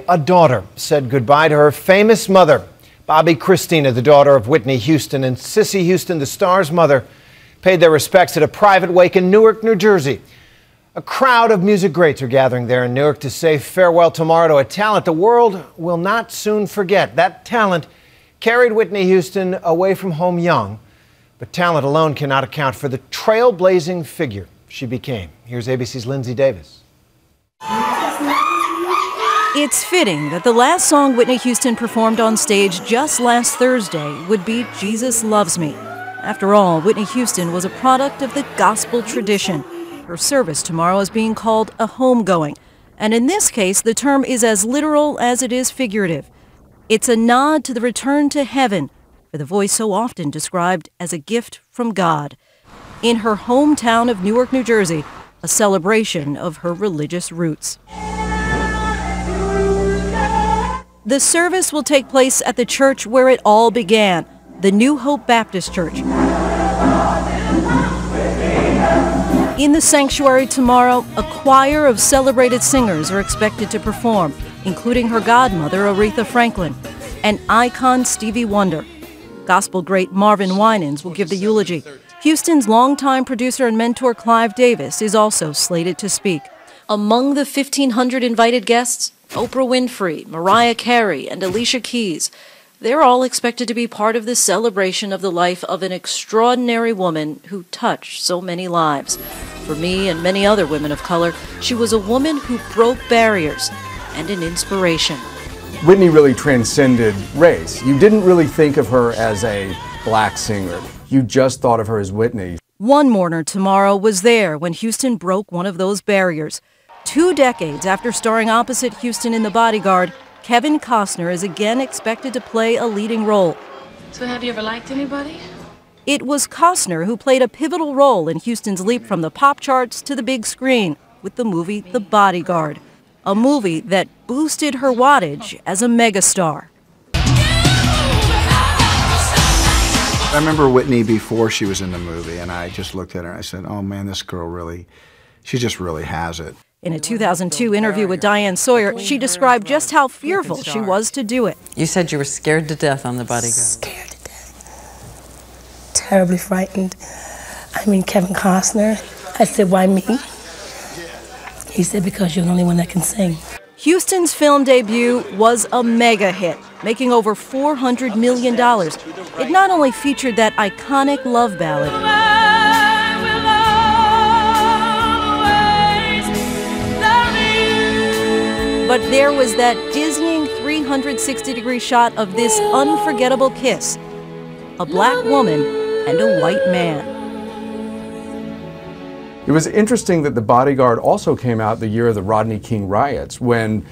A daughter said goodbye to her famous mother. Bobby Christina, the daughter of Whitney Houston, and Cissy Houston, the star's mother, paid their respects at a private wake in Newark, New Jersey. A crowd of music greats are gathering there in Newark to say farewell tomorrow to a talent the world will not soon forget. That talent carried Whitney Houston away from home young, but talent alone cannot account for the trailblazing figure she became. Here's ABC's Lindsay Davis. It's fitting that the last song Whitney Houston performed on stage just last Thursday would be Jesus Loves Me. After all, Whitney Houston was a product of the gospel tradition. Her service tomorrow is being called a homegoing, and in this case, the term is as literal as it is figurative. It's a nod to the return to heaven for the voice so often described as a gift from God. In her hometown of Newark, New Jersey, a celebration of her religious roots. The service will take place at the church where it all began, the New Hope Baptist Church. In the sanctuary tomorrow, a choir of celebrated singers are expected to perform, including her godmother, Aretha Franklin, and icon Stevie Wonder. Gospel great Marvin Winans will give the eulogy. Houston's longtime producer and mentor Clive Davis is also slated to speak. Among the 1,500 invited guests, Oprah Winfrey, Mariah Carey, and Alicia Keys. They're all expected to be part of this celebration of the life of an extraordinary woman who touched so many lives. For me and many other women of color, she was a woman who broke barriers and an inspiration. Whitney really transcended race. You didn't really think of her as a black singer. You just thought of her as Whitney. One mourner tomorrow was there when Houston broke one of those barriers. 2 decades after starring opposite Houston in The Bodyguard, Kevin Costner is again expected to play a leading role. So have you ever liked anybody? It was Costner who played a pivotal role in Houston's leap from the pop charts to the big screen with the movie The Bodyguard, a movie that boosted her wattage as a megastar. I remember Whitney before she was in the movie, and I just looked at her and I said, oh man, this girl really, she just really has it. In a 2002 interview with Diane Sawyer, she described just how fearful she was to do it. You said you were scared to death on The Bodyguard. Scared to death. Terribly frightened. I mean, Kevin Costner. I said, why me? He said, because you're the only one that can sing. Houston's film debut was a mega hit, making over $400 million. It not only featured that iconic love ballad, but there was that dizzying 360-degree shot of this unforgettable kiss, a black woman and a white man. It was interesting that The Bodyguard also came out the year of the Rodney King riots, when,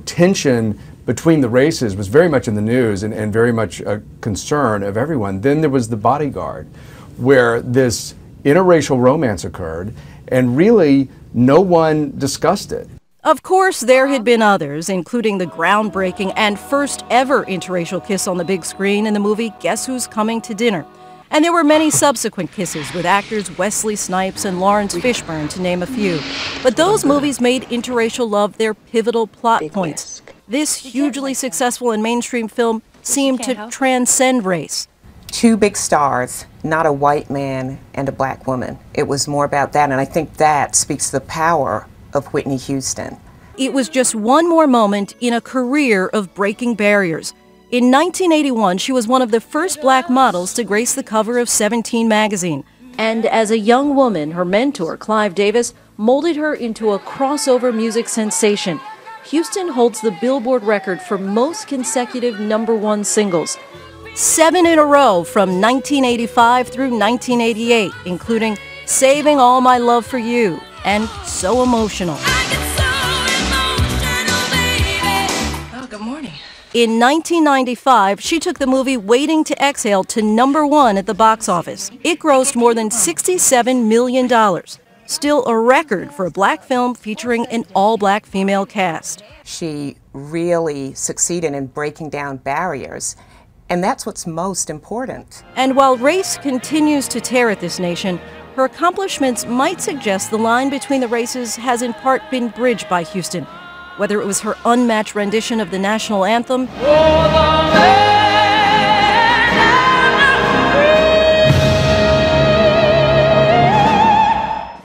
tension between the races was very much in the news and very much a concern of everyone. Then there was The Bodyguard, where this interracial romance occurred, and really no one discussed it. Of course, there had been others, including the groundbreaking and first ever interracial kiss on the big screen in the movie Guess Who's Coming to Dinner. And there were many subsequent kisses with actors Wesley Snipes and Lawrence Fishburne, to name a few. But those movies made interracial love their pivotal plot points. This hugely successful and mainstream film seemed to transcend race. 2 big stars, not a white man and a black woman. It was more about that, and I think that speaks to the power of Whitney Houston. It was just one more moment in a career of breaking barriers. In 1981, she was one of the first black models to grace the cover of 17 magazine. And as a young woman, her mentor, Clive Davis, molded her into a crossover music sensation. Houston holds the Billboard record for most consecutive #1 singles. 7 in a row from 1985 through 1988, including Saving All My Love for You and So Emotional. Oh, good morning. In 1995, she took the movie Waiting to Exhale to #1 at the box office. It grossed more than $67 million. Still a record for a black film featuring an all-black female cast. She really succeeded in breaking down barriers, and that's what's most important. And while race continues to tear at this nation, her accomplishments might suggest the line between the races has in part been bridged by Houston. whether it was her unmatched rendition of the national anthem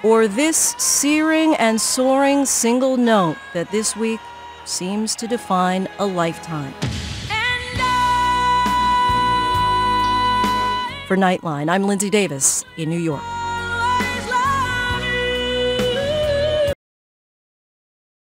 or this searing and soaring single note that this week seems to define a lifetime. For Nightline, I'm Lindsay Davis in New York.